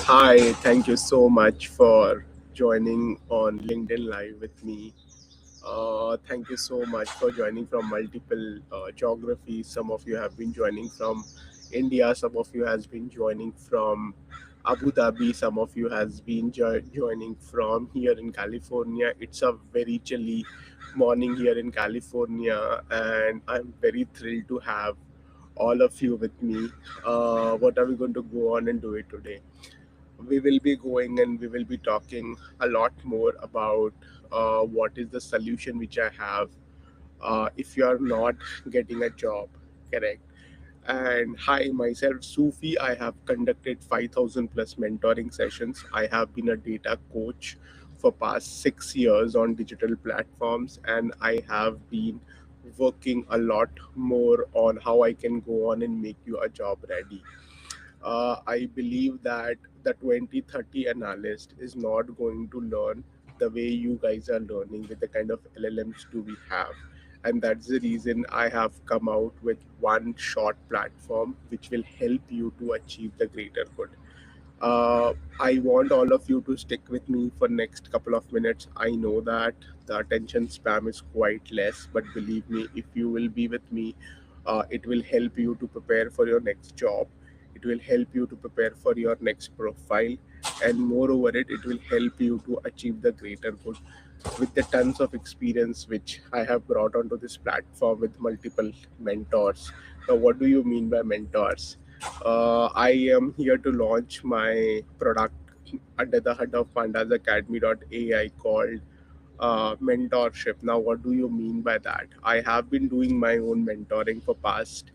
Hi, thank you so much for joining on LinkedIn Live with me. Thank you so much for joining from multiple geographies. Some of you have been joining from India, some of you has been joining from Abu Dhabi, some of you has been joining from here in California. It's a very chilly morning here in California, and I'm very thrilled to have all of you with me. What are we going to go on and do it today? We will be going and we will be talking a lot more about what is the solution which I have if you are not getting a job, correct? And hi, myself Sufi. I have conducted 5,000 plus mentoring sessions. I have been a data coach for past 6 years on digital platforms, and I have been working a lot more on how I can go on and make you a job ready. I believe that the 2030 analyst is not going to learn the way you guys are learning with the kind of LLMs do we have. And that's the reason I have come out with one short platform which will help you to achieve the greater good. I want all of you to stick with me for next couple of minutes. I know that the attention spam is quite less, but believe me, if you will be with me, it will help you to prepare for your next job. It will help you to prepare for your next profile, and moreover, it will help you to achieve the greater good with the tons of experience which I have brought onto this platform with multiple mentors. Now, what do you mean by mentors? I am here to launch my product under the hood of pandasacademy.ai called mentorship. Now, what do you mean by that? I have been doing my own mentoring for past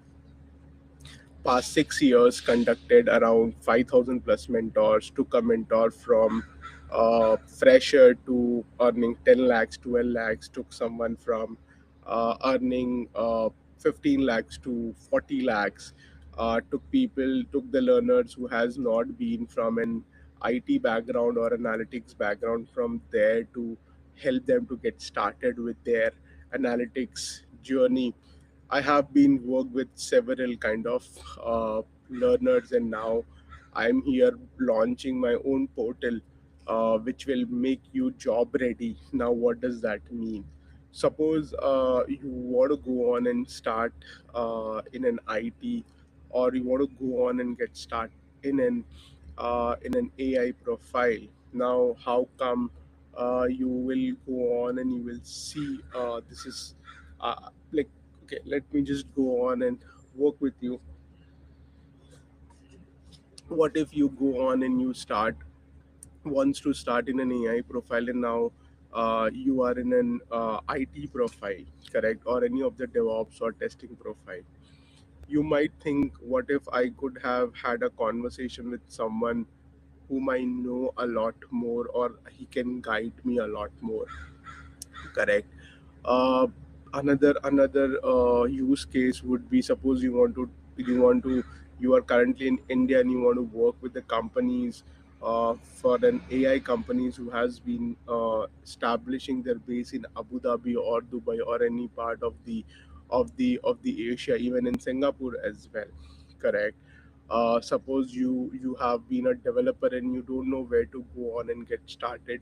6 years, conducted around 5,000 plus mentors, took a mentor from fresher to earning 10 lakhs, 12 lakhs, took someone from earning 15 lakhs to 40 lakhs, took the learners who has not been from an IT background or analytics background from there to help them to get started with their analytics journey. I have been worked with several kind of learners, and now I'm here launching my own portal, which will make you job ready. Now, what does that mean? Suppose you want to go on and start in an IT, or you want to go on and get start in an AI profile. Now, how come you will go on and you will see this is like, okay, let me just go on and work with you. What if you go on and you start wants to start in an AI profile, and now you are in an IT profile, correct, or any of the DevOps or testing profile? You might think, what if I could have had a conversation with someone whom I know a lot more, or he can guide me a lot more, correct? uh, another use case would be, suppose you are currently in India and you want to work with the companies, for an AI companies who has been establishing their base in Abu Dhabi or Dubai or any part of the Asia, even in Singapore as well, correct? Suppose you have been a developer and you don't know where to go on and get started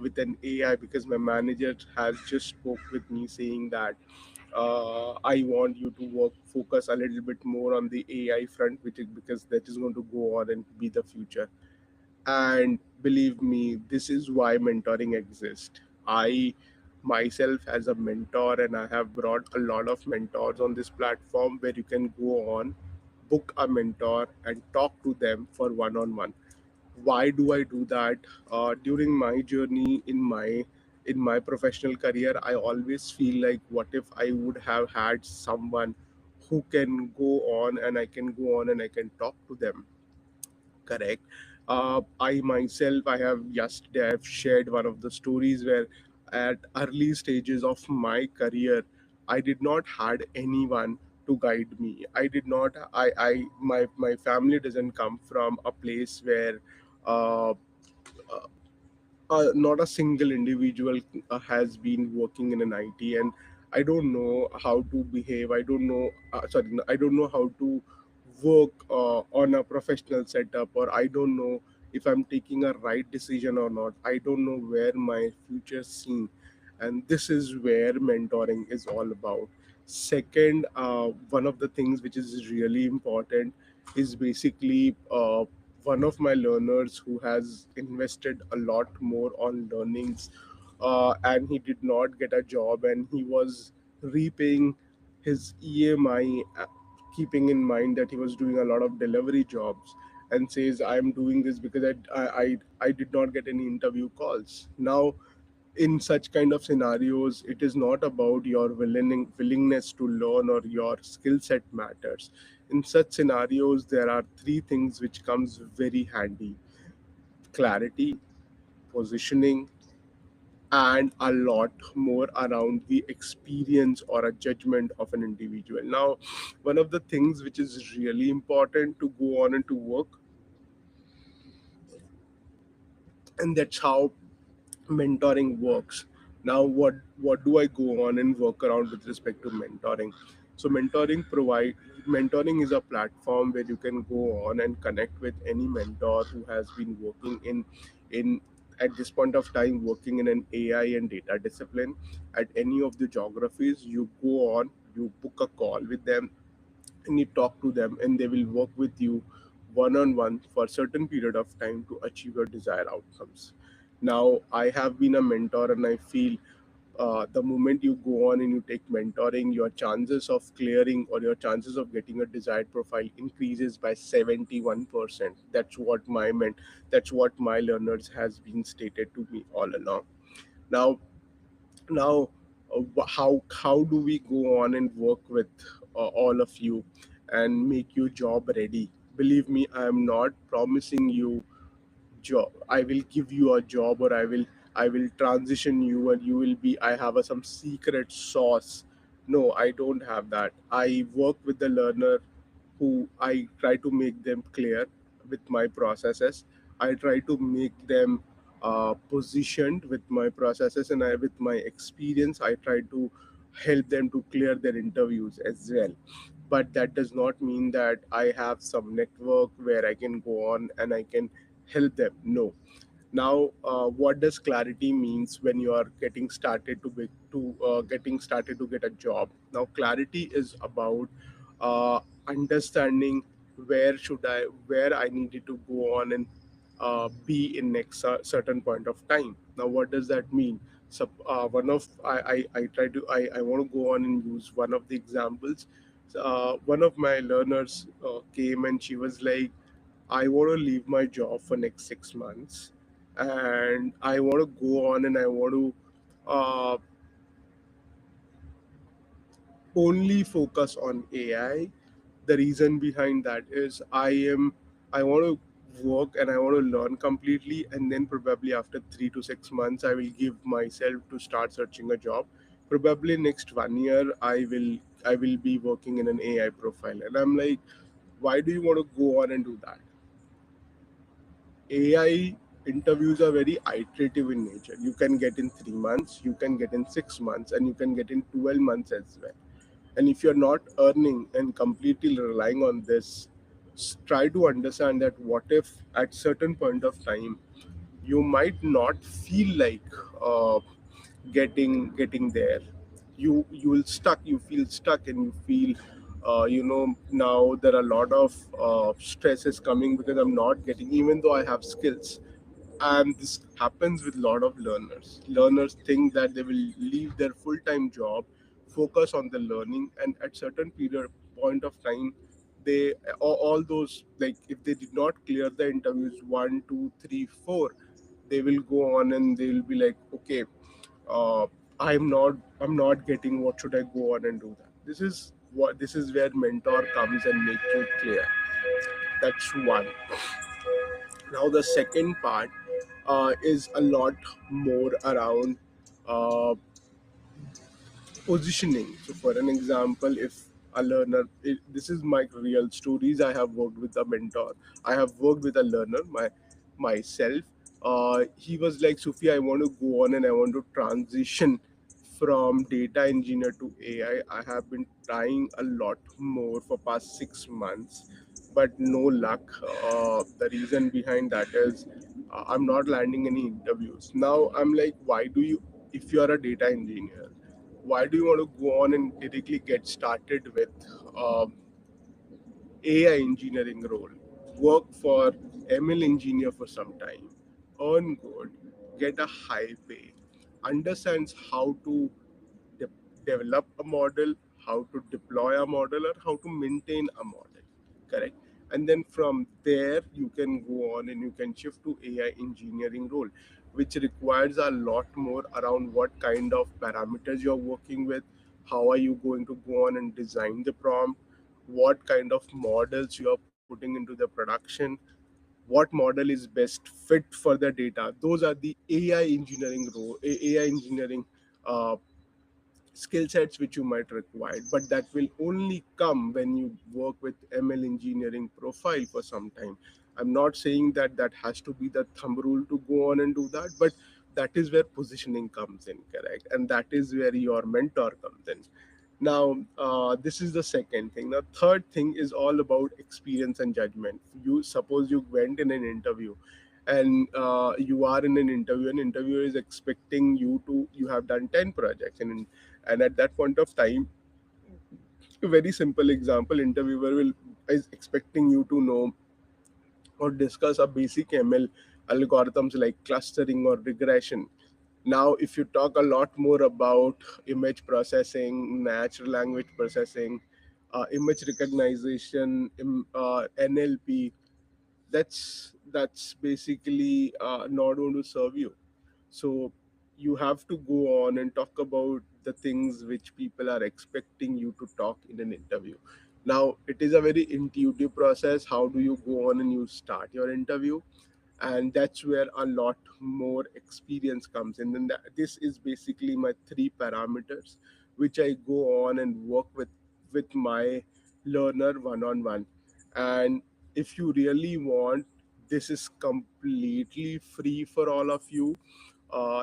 with an AI, because my manager has just spoke with me saying that I want you to focus a little bit more on the AI front, which is because that is going to go on and be the future. And believe me, this is why mentoring exists. I myself as a mentor, and I have brought a lot of mentors on this platform where you can go on, book a mentor and talk to them for one on one. Why do I do that? During my journey in my professional career, I always feel like, what if I would have had someone who can go on and I can go on and I can talk to them, correct? I myself, I have yesterday I have shared one of the stories where at early stages of my career, I did not had anyone to guide me. I did not I my family doesn't come from a place where uh, not a single individual has been working in an IT, and I don't know how to behave. I don't know, sorry, no, I don't know how to work on a professional setup, or I don't know if I'm taking a right decision or not. I don't know where my future seen, and this is where mentoring is all about. Second, one of the things which is really important is basically one of my learners who has invested a lot more on learnings, and he did not get a job, and he was repaying his EMI, keeping in mind that he was doing a lot of delivery jobs, and says, I'm doing this because I did not get any interview calls. Now, in such kind of scenarios, it is not about your willingness to learn or your skill set matters. In such scenarios, there are three things which comes very handy: clarity, positioning, and a lot more around the experience or a judgment of an individual. Now, one of the things which is really important to go on and to work, and that's how mentoring works. Now, what do I go on and work around with respect to mentoring? So mentoring is a platform where you can go on and connect with any mentor who has been working in at this point of time, working in an AI and data discipline at any of the geographies. You go on, you book a call with them, and you talk to them, and they will work with you one on one for a certain period of time to achieve your desired outcomes. Now, I have been a mentor, and I feel the moment you go on and you take mentoring, your chances of clearing or your chances of getting a desired profile increases by 71%. That's what my learners has been stated to me all along. Now, how do we go on and work with all of you and make you job ready? Believe me, I am not promising you job. I will give you a job, or I will transition you and you will be, I have some secret sauce. No, I don't have that. I work with the learner who I try to make them clear with my processes. I try to make them positioned with my processes, and with my experience, I try to help them to clear their interviews as well. But that does not mean that I have some network where I can go on and I can help them. No. Now, what does clarity means when you are getting started to get a job? Now, clarity is about understanding where I needed to go on and be in next certain point of time. Now, what does that mean? So, one of I try to I want to go on and use one of the examples. One of my learners came, and she was like, I want to leave my job for next 6 months, and I want to go on and I want to uh, only focus on AI. The reason behind that is I want to work and I want to learn completely, and then probably after 3 to 6 months I will give myself to start searching a job. Probably next 1 year I will be working in an AI profile, and I'm like, why do you want to go on and do that? AI interviews are very iterative in nature. You can get in 3 months, you can get in 6 months, and you can get in 12 months as well. And if you're not earning and completely relying on this, try to understand that what if at certain point of time you might not feel like uh, getting there. You will stuck, you feel stuck, and you feel now there are a lot of stress is coming because I'm not getting, even though I have skills. And this happens with a lot of learners think that they will leave their full-time job, focus on the learning, and at certain period point of time, they all those, like, if they did not clear the interviews 1, 2, 3, 4, they will go on and they will be like, okay, uh, I'm not getting, what should I go on and do that? This is where mentor comes and make you clear. That's one. Now, the second part is a lot more around uh, positioning. So, for an example, if a learner, this is my real stories. I have worked with a mentor. I have worked with a learner myself. He was like, Sufi, I want to go on and I want to transition from data engineer to AI. I have been trying a lot more for past 6 months, but no luck. The reason behind that is I'm not landing any interviews. Now I'm like, why do you, if you are a data engineer, why do you want to go on and directly get started with AI engineering role? Work for ML engineer for some time, earn good, get a high pay, understands how to de- develop a model, how to deploy a model, or how to maintain a model. Correct. And then from there you can go on and you can shift to AI engineering role, which requires a lot more around what kind of parameters you're working with, how are you going to go on and design the prompt, what kind of models you are putting into the production, what model is best fit for the data. Those are the AI engineering role, AI engineering uh, skill sets which you might require, but that will only come when you work with ML engineering profile for some time. I'm not saying that that has to be the thumb rule to go on and do that, but that is where positioning comes in, correct? And that is where your mentor comes in. Now, this is the second thing. The third thing is all about experience and judgment. You suppose you went in an interview, and you are in an interview, an interviewer is expecting you to, you have done 10 projects, and at that point of time, a very simple example, interviewer will is expecting you to know or discuss a basic ML algorithms like clustering or regression. Now, if you talk a lot more about image processing, natural language processing, image recognition, NLP, that's basically not going to serve you. So you have to go on and talk about the things which people are expecting you to talk in an interview. Now, it is a very intuitive process. How do you go on and you start your interview? And that's where a lot more experience comes in. And this is basically my three parameters which I go on and work with my learner one on one. And if you really want, this is completely free for all of you.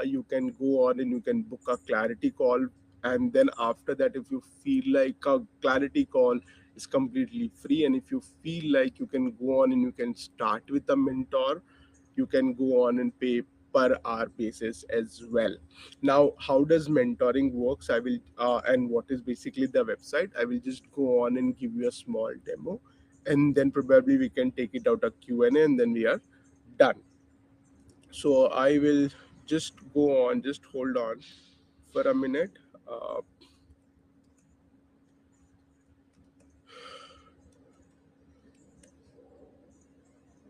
You can go on and you can book a clarity call, and then after that, if you feel like a clarity call is completely free, and if you feel like you can go on and you can start with a mentor, you can go on and pay per hour basis as well. Now, how does mentoring works? I will and what is basically the website? I will just go on and give you a small demo, and then probably we can take it out a Q&A, and then we are done. So I will just go on, just hold on for a minute. uh,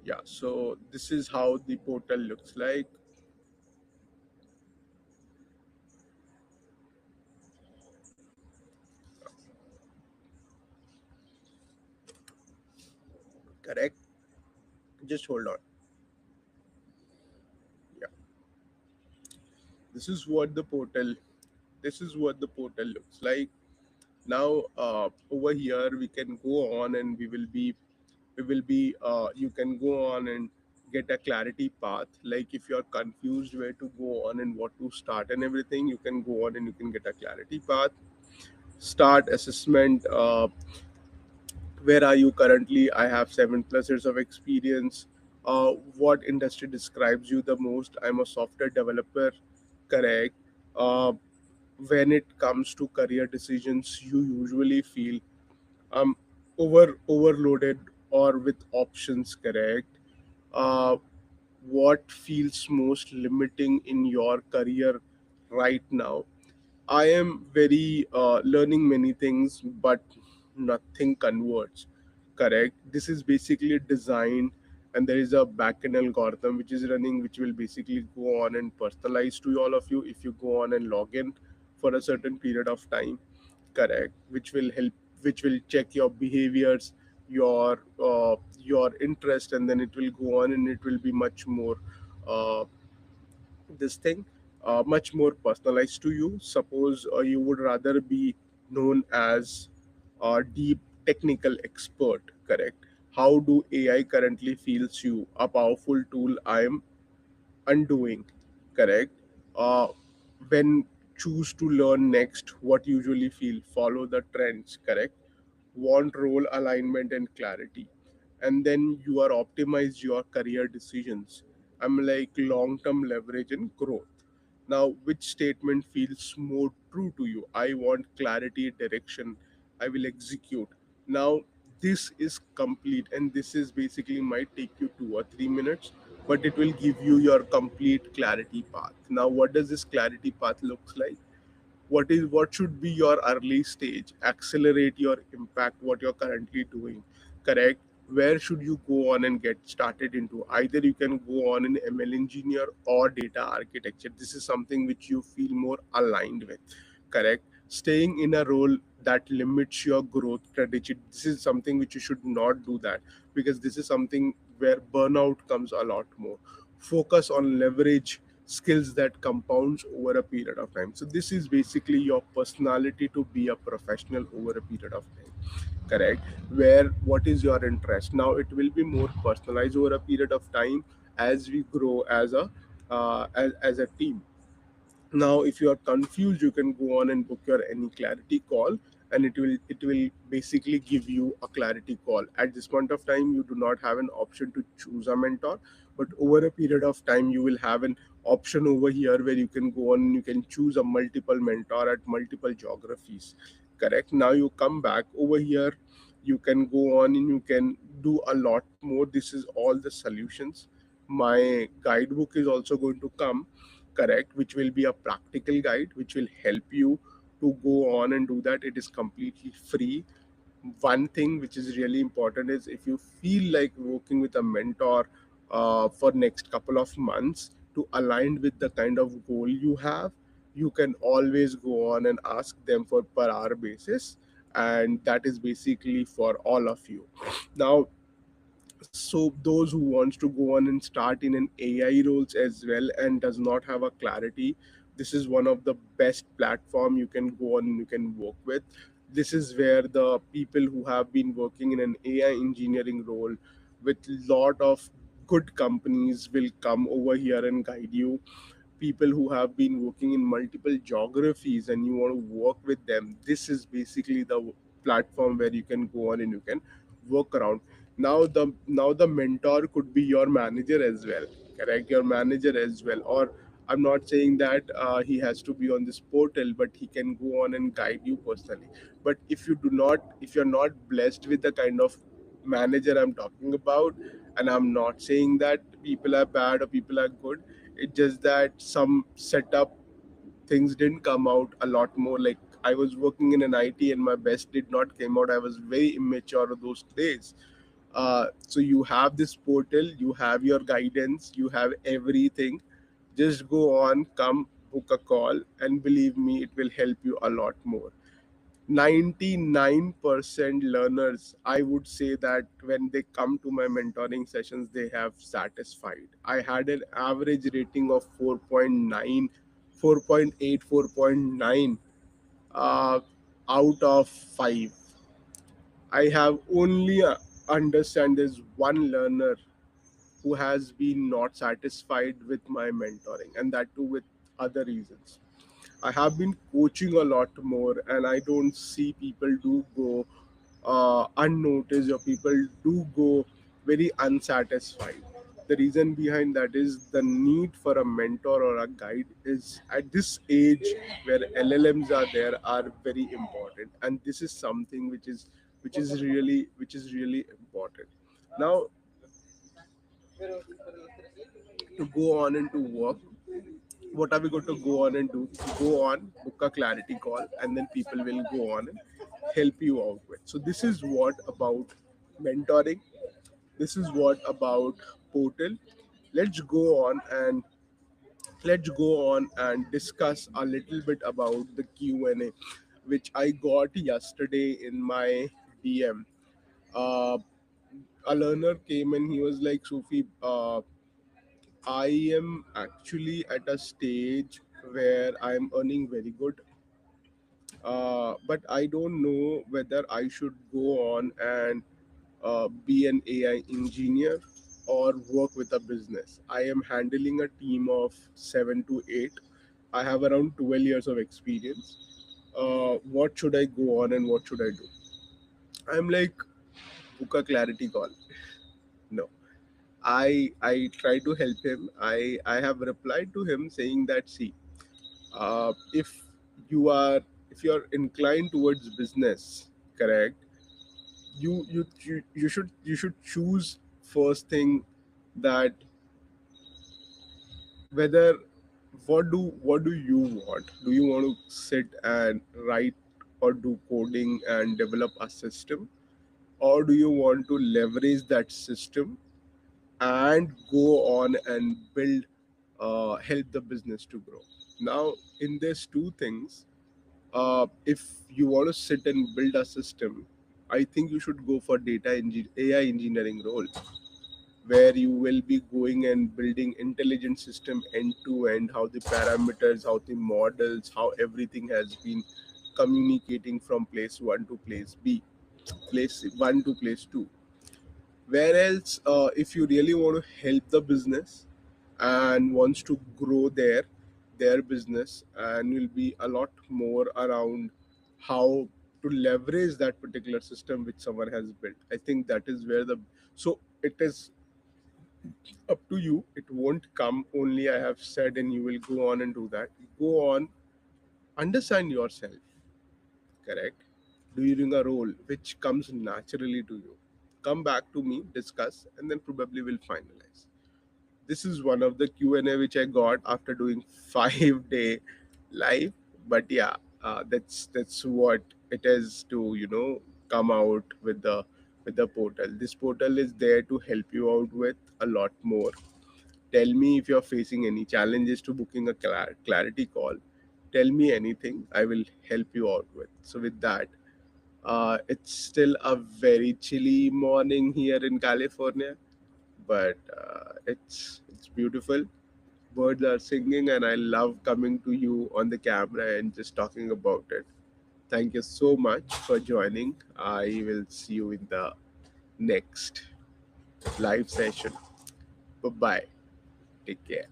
yeah, so this is how the portal looks like. Correct. Just hold on. Yeah, this is what the portal, this is what the portal looks like. Now, over here we can go on and we will be you can go on and get a clarity path. Like if you're confused where to go on and what to start and everything, you can go on and you can get a clarity path. Start assessment. Where are you currently? I have 7+ years of experience. What industry describes you the most? I'm a software developer. Correct. uh, when it comes to career decisions, you usually feel um overloaded or with options. Correct. uh, what feels most limiting in your career right now? I am very learning many things, but nothing converts. Correct. This is basically designed, and there is a backend algorithm which is running, which will basically go on and personalize to all of you if you go on and log in for a certain period of time. Correct. Which will help, which will check your behaviors, your interest, and then it will go on and it will be much more uh, this thing much more personalized to you. Suppose you would rather be known as a deep technical expert. Correct. How do AI currently feels you a powerful tool? I am undoing. Correct. uh, when choose to learn next, what usually feel follow the trends. Correct. Want role alignment and clarity. and then you are optimize your career decisions. I'm like long term leverage and growth. Now, which statement feels more true to you? I want clarity, direction. I will execute. Now, this is complete, and this is basically might take you 2 or 3 minutes, but it will give you your complete clarity path. Now, what does this clarity path looks like? What should be your early stage, accelerate your impact, what you're currently doing, correct? Where should you go on and get started into? Either you can go on an ML engineer or data architecture. This is something which you feel more aligned with, correct? Staying in a role that limits your growth strategy, this is something which you should not do that, because this is something where burnout comes a lot more. Focus on leverage skills that compounds over a period of time. So this is basically your personality to be a professional over a period of time, correct? Where what is your interest? Now it will be more personalized over a period of time as we grow as as a team. Now if you are confused, you can go on and book your any clarity call, and it will basically give you a clarity call. At this point of time, you do not have an option to choose a mentor, but over a period of time you will have an option over here where you can go on and you can choose a multiple mentor at multiple geographies, correct? Now you come back over here, you can go on and you can do a lot more. This is all the solutions. My guidebook is also going to come, correct, which will be a practical guide which will help you to go on and do that. It is completely free. One thing which is really important is, if you feel like working with a mentor for next couple of months to align with the kind of goal you have, you can always go on and ask them for per hour basis, and that is basically for all of you. Now, so those who wants to go on and start in an AI roles as well and does not have a clarity, this is one of the best platform you can go on and you can work with. This is where the people who have been working in an AI engineering role with lot of good companies will come over here and guide you. People who have been working in multiple geographies and you want to work with them, this is basically the platform where you can go on and you can work around. Now the mentor could be your manager as well, correct? Your manager as well. Or I'm not saying that he has to be on this portal, but he can go on and guide you personally. But if you're not blessed with the kind of manager I'm talking about, and I'm not saying that people are bad or people are good, it's just that some setup things didn't come out a lot more. Like, I was working in an IT and my best did not came out. I was very immature those days. So you have this portal, you have your guidance, you have everything. Just go on, come, book a call, and believe me, it will help you a lot more. 99% learners, I would say that when they come to my mentoring sessions, they have satisfied. I had an average rating of 4.9, 4.8, 4.9 uh, out of 5. I have only understand there's one learner who has been not satisfied with my mentoring, and that too with other reasons. I have been coaching a lot more, and I don't see people do go unnoticed, or people do go very unsatisfied. The reason behind that is the need for a mentor or a guide is at this age where LLMs are there are very important, and this is something which is really important. Now, to go on and to work, what are we going to go on and do? Go on, book a clarity call, and then people will go on and help you out with. So this is what about mentoring. This is what about portal. Let's go on and discuss a little bit about the Q&A which I got yesterday in my DM. Uh, a learner came and he was like, Sufi, I am actually at a stage where I'm earning very good, but I don't know whether I should go on and be an AI engineer or work with a business. I am handling a team of 7 to 8. I have around 12 years of experience. What should I go on and what should I do? I'm like, book a clarity call. No. I try to help him. I have replied to him saying that, see, if you are, if you're inclined towards business, correct, you should choose first thing that whether what do you want? Do you want to sit and write or do coding and develop a system, or do you want to leverage that system and go on and build, help the business to grow? Now, in these two things, if you want to sit and build a system, I think you should go for AI engineering role, where you will be going and building intelligent system end to end, how the parameters, how the models, how everything has been communicating from place one to place b, place one to place two. Whereas, if you really want to help the business and wants to grow their business, and will be a lot more around how to leverage that particular system which someone has built. I think that is where the, so it is up to you. It won't come only I have said and you will go on and do that. Go on, understand yourself, correct, during a role which comes naturally to you. Come back to me, discuss, and then probably we'll finalize. This is one of the Q&A which I got after doing 5 day live. But yeah, that's what it is to, come out with the portal. This portal is there to help you out with a lot more. Tell me if you're facing any challenges to booking a clarity call. Tell me anything, I will help you out with. So with that, it's still a very chilly morning here in California, but it's beautiful. Birds are singing, and I love coming to you on the camera and just talking about it. Thank you so much for joining. I will see you in the next live session. Bye bye. Take care.